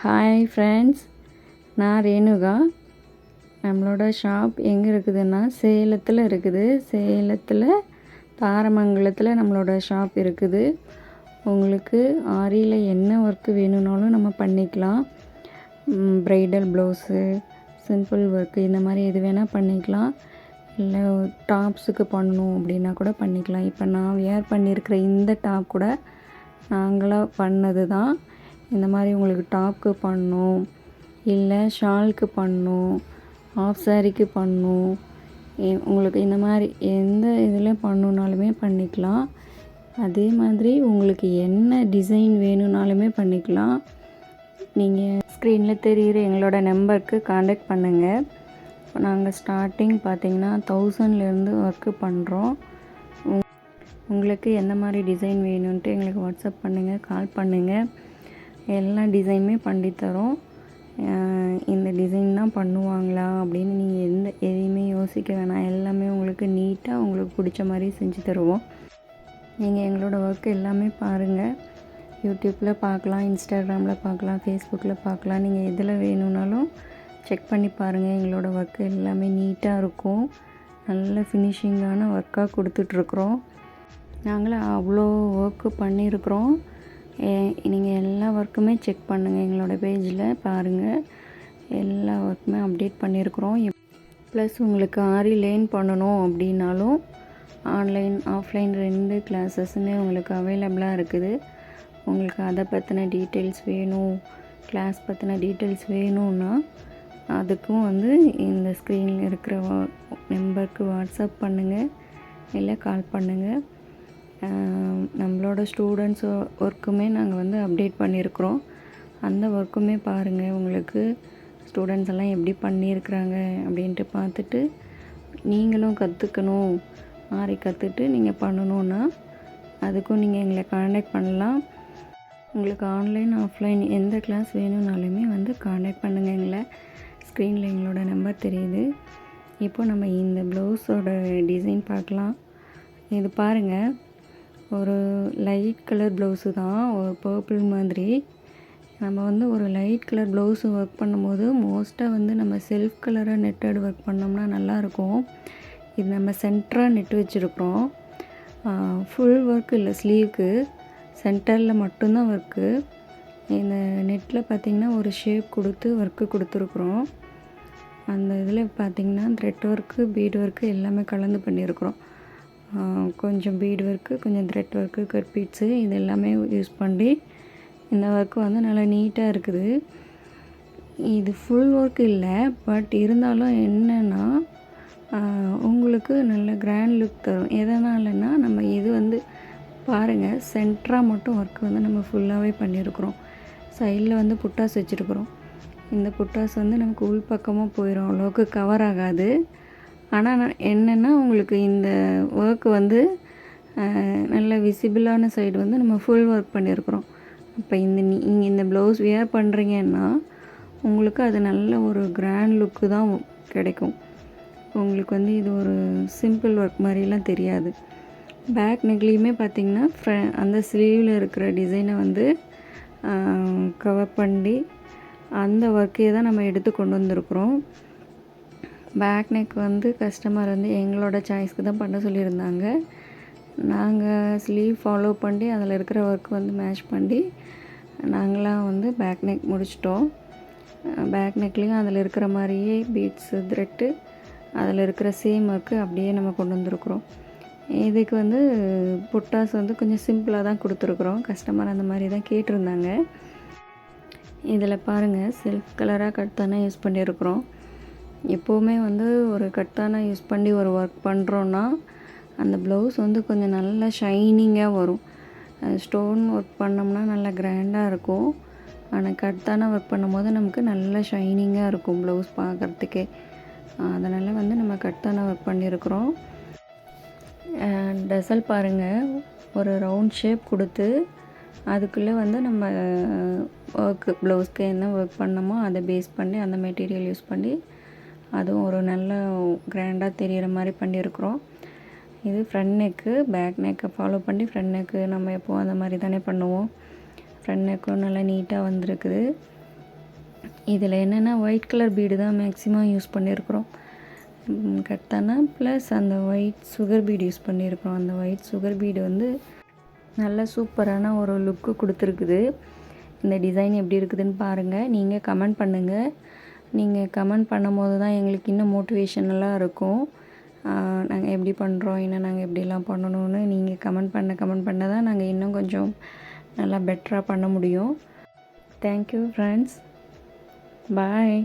Hi friends, நான் ரேணுகா. நம்மளோட shop எங்கே இருக்குதுன்னா சேலத்தில் இருக்குது. சேலத்தில் தாரமங்கலத்தில் நம்மளோட ஷாப் இருக்குது. உங்களுக்கு ஆரியில் என்ன ஒர்க்கு வேணும்னாலும் நம்ம பண்ணிக்கலாம். ப்ரைடல் ப்ளவுஸு, சிம்பிள் ஒர்க்கு, இந்த மாதிரி எது வேணால் பண்ணிக்கலாம். இல்லை டாப்ஸுக்கு பண்ணணும் அப்படின்னா கூட பண்ணிக்கலாம். இப்போ நான் வேர் பண்ணியிருக்கிற இந்த டாப் கூட நாங்களாக பண்ணது தான். இந்த மாதிரி உங்களுக்கு டாப்க்கு பண்ணணும், இல்லை ஷாலுக்கு பண்ணணும், ஆஃப் சாரிக்கு பண்ணணும், உங்களுக்கு இந்த மாதிரி எந்த இதில் பண்ணணுன்னாலுமே பண்ணிக்கலாம். அதே மாதிரி உங்களுக்கு என்ன டிசைன் வேணும்னாலுமே பண்ணிக்கலாம். நீங்கள் ஸ்க்ரீனில் தெரிகிற எங்களோட நம்பருக்கு காண்டாக்ட் பண்ணுங்கள். இப்போ நாங்கள் ஸ்டார்டிங் பார்த்திங்கன்னா 1000லேருந்து ஒர்க்கு பண்ணுறோம். உங்களுக்கு எந்த மாதிரி டிசைன் வேணும்ன்ட்டு எங்களுக்கு வாட்ஸ்அப் பண்ணுங்கள், கால் பண்ணுங்கள். எல்லா டிசைனுமே பண்ணித்தரோம். இந்த டிசைன் தான் பண்ணுவாங்களா அப்படின்னு நீங்கள் எதையுமே யோசிக்க வேணாம். எல்லாமே உங்களுக்கு நீட்டாக உங்களுக்கு பிடிச்ச மாதிரி செஞ்சு தருவோம். நீங்கள் எங்களோட ஒர்க் எல்லாமே பாருங்கள். யூடியூப்பில் பார்க்கலாம், இன்ஸ்டாகிராமில் பார்க்கலாம், ஃபேஸ்புக்கில் பார்க்கலாம். நீங்கள் எதில் வேணும்னாலும் செக் பண்ணி பாருங்கள். எங்களோட ஒர்க்கு எல்லாமே நீட்டாக இருக்கும். நல்ல ஃபினிஷிங்கான ஒர்க்காக கொடுத்துட்ருக்குறோம். நாங்களும் அவ்வளோ ஒர்க்கு பண்ணியிருக்கிறோம். நீங்கள் எல்லா ஒர்க்குமே செக் பண்ணுங்கள். எங்களோட பேஜில் பாருங்கள், எல்லா ஒர்க்குமே அப்டேட் பண்ணியிருக்கிறோம். ப்ளஸ் உங்களுக்கு ஆரி லேர்ன் பண்ணணும் அப்படின்னாலும் ஆன்லைன் ஆஃப்லைன் 2 கிளாஸஸ்ன்னு உங்களுக்கு அவைலபிளாக இருக்குது. உங்களுக்கு அதை பற்றின டீட்டெயில்ஸ் வேணும், கிளாஸ் பற்றின டீட்டெயில்ஸ் வேணும்னா அதுக்கும் இந்த ஸ்க்ரீனில் இருக்கிற நம்பருக்கு வாட்ஸ்அப் பண்ணுங்கள், இல்லை கால் பண்ணுங்கள். நம்மளோட ஸ்டூடெண்ட்ஸ் ஒர்க்குமே நாங்கள் அப்டேட் பண்ணியிருக்கிறோம். அந்த ஒர்க்குமே பாருங்கள். உங்களுக்கு ஸ்டூடெண்ட்ஸ் எல்லாம் எப்படி பண்ணியிருக்கிறாங்க அப்படின்ட்டு பார்த்துட்டு நீங்களும் கற்றுக்கணும், ஆரி கற்றுட்டு நீங்கள் பண்ணணுன்னா அதுக்கும் நீங்கள் எங்களை காண்டாக்ட் பண்ணலாம். உங்களுக்கு ஆன்லைன் ஆஃப்லைன் எந்த கிளாஸ் வேணும்னாலுமே காண்டாக்ட் பண்ணுங்கள் எங்களை. ஸ்க்ரீனில் எங்களோட நம்பர் தெரியுது. இப்போ நம்ம இந்த ப்ளவுஸோட டிசைன் பார்க்கலாம். இது பாருங்கள், ஒரு லைட் கலர் ப்ளவுஸு தான், ஒரு பர்பிள் மாதிரி. நம்ம ஒரு லைட் கலர் ப்ளவுஸு ஒர்க் பண்ணும்போது மோஸ்ட்டாக நம்ம செல்ஃப் கலராக நெட்டட் ஒர்க் பண்ணோம்னா நல்லாயிருக்கும். இது நம்ம சென்டராக நெட்டு வச்சுருக்குறோம். ஃபுல் ஒர்க் இல்லை, ஸ்லீவுக்கு சென்டரில் மட்டும்தான் ஒர்க்கு. இந்த நெட்டில் பார்த்திங்கன்னா ஒரு ஷேப் கொடுத்து ஒர்க்கு கொடுத்துருக்குறோம். அந்த இதில் பார்த்திங்கன்னா த்ரெட் ஒர்க்கு, பீட் ஒர்க்கு எல்லாமே கலந்து பண்ணியிருக்கிறோம். கொஞ்சம் பீட் ஒர்க்கு, கொஞ்சம் த்ரெட் ஒர்க்கு, கட் பீட்ஸு இது எல்லாமே யூஸ் பண்ணி இந்த ஒர்க்கு நல்லா நீட்டாக இருக்குது. இது ஃபுல் ஒர்க் இல்லை, பட் இருந்தாலும் என்னென்னா உங்களுக்கு நல்ல கிராண்ட் லுக் தரும். எதனாலன்னா நம்ம இது பாருங்கள், சென்டராக மட்டும் ஒர்க்கு நம்ம ஃபுல்லாகவே பண்ணியிருக்கிறோம். சைடில் புட்டாஸ் வச்சுருக்குறோம். இந்த புட்டாஸ் நமக்கு உள் பக்கமாக போயிடும், அவ்வளோக்கு கவர் ஆகாது. ஆனால் என்னென்னா உங்களுக்கு இந்த ஒர்க்கு நல்ல விசிபிளான சைடு நம்ம ஃபுல் ஒர்க் பண்ணியிருக்கிறோம். இப்போ நீங்கள் இந்த ப்ளவுஸ் வியர் பண்ணுறீங்கன்னா உங்களுக்கு அது நல்ல ஒரு கிராண்ட் லுக்கு தான் கிடைக்கும். உங்களுக்கு இது ஒரு சிம்பிள் ஒர்க் மாதிரிலாம் தெரியாது. பேக் நெக்லேயுமே பார்த்திங்கன்னா அந்த ஸ்லீவில் இருக்கிற டிசைனை கவர் பண்ணி அந்த ஒர்க்கே தான் நம்ம எடுத்து கொண்டு வந்திருக்கிறோம். பேக் நெக் கஸ்டமர் எங்களோட சாய்ஸ்க்கு தான் பண்ண சொல்லியிருந்தாங்க. நாங்கள் ஸ்லீவ் ஃபாலோ பண்ணி அதில் இருக்கிற ஒர்க் மேட்ச் பண்ணி நாங்களாம் பேக் நெக் முடிச்சிட்டோம். பேக் நெக்லேயும் அதில் இருக்கிற மாதிரியே பீட்ஸு, த்ரெட்டு, அதில் இருக்கிற சேம் ஒர்க்கு அப்படியே நம்ம கொண்டு வந்திருக்குறோம். இதுக்கு புட்டாஸ் கொஞ்சம் சிம்பிளாக தான் கொடுத்துருக்குறோம். கஸ்டமர் அந்த மாதிரி தான் கேட்டிருந்தாங்க. இதில் பாருங்கள், செல்ஃப் கலராக கட்டான யூஸ் பண்ணியிருக்கிறோம். எப்போவுமே ஒரு கட்டான யூஸ் பண்ணி ஒரு ஒர்க் பண்ணுறோன்னா அந்த ப்ளவுஸ் கொஞ்சம் நல்லா ஷைனிங்காக வரும். ஸ்டோன் ஒர்க் பண்ணோம்னா நல்லா கிராண்டாக இருக்கும். ஆனால் கட்டான ஒர்க் பண்ணும்போது நமக்கு நல்லா ஷைனிங்காக இருக்கும் ப்ளவுஸ் பார்க்குறதுக்கே. அதனால் நம்ம கட்டான ஒர்க் பண்ணியிருக்கிறோம். டசல் பாருங்கள், ஒரு ரவுண்ட் ஷேப் கொடுத்து அதுக்குள்ளே நம்ம ஒர்க்கு ப்ளவுஸ்க்கு என்ன ஒர்க் பண்ணோமோ அதை பேஸ் பண்ணி அந்த மெட்டீரியல் யூஸ் பண்ணி அதுவும் ஒரு நல்ல கிராண்டாக தெரிகிற மாதிரி பண்ணியிருக்கிறோம். இது ஃப்ரண்ட் நெக்கு. பேக் நெக்கை ஃபாலோ பண்ணி ஃப்ரண்ட் நெக்கு நம்ம எப்போவும் அந்த மாதிரி தானே பண்ணுவோம். ஃப்ரண்ட் நெக்கும் நல்லா நீட்டாக வந்திருக்குது. இதில் என்னென்னா ஒயிட் கலர் பீடு தான் மேக்ஸிமம் யூஸ் பண்ணியிருக்கிறோம். கட்டானா ப்ளஸ் அந்த ஒயிட் சுகர் பீடு யூஸ் பண்ணியிருக்கிறோம். அந்த ஒயிட் சுகர் பீடு வந்து நல்ல சூப்பரான ஒரு லுக்கு கொடுத்துருக்குது. இந்த டிசைன் எப்படி இருக்குதுன்னு பாருங்கள். நீங்கள் கமெண்ட் பண்ணுங்கள். நீங்கள் கமெண்ட் பண்ணும்போது தான் எங்களுக்கு இன்னும் மோட்டிவேஷனலாக இருக்கும். நாங்கள் எப்படி பண்ணுறோம், இன்னும் நாங்கள் எப்படிலாம் பண்ணணும்னு நீங்கள் கமெண்ட் பண்ண தான் நாங்கள் இன்னும் கொஞ்சம் நல்லா பெட்டராக பண்ண முடியும். Thank you friends. பாய்.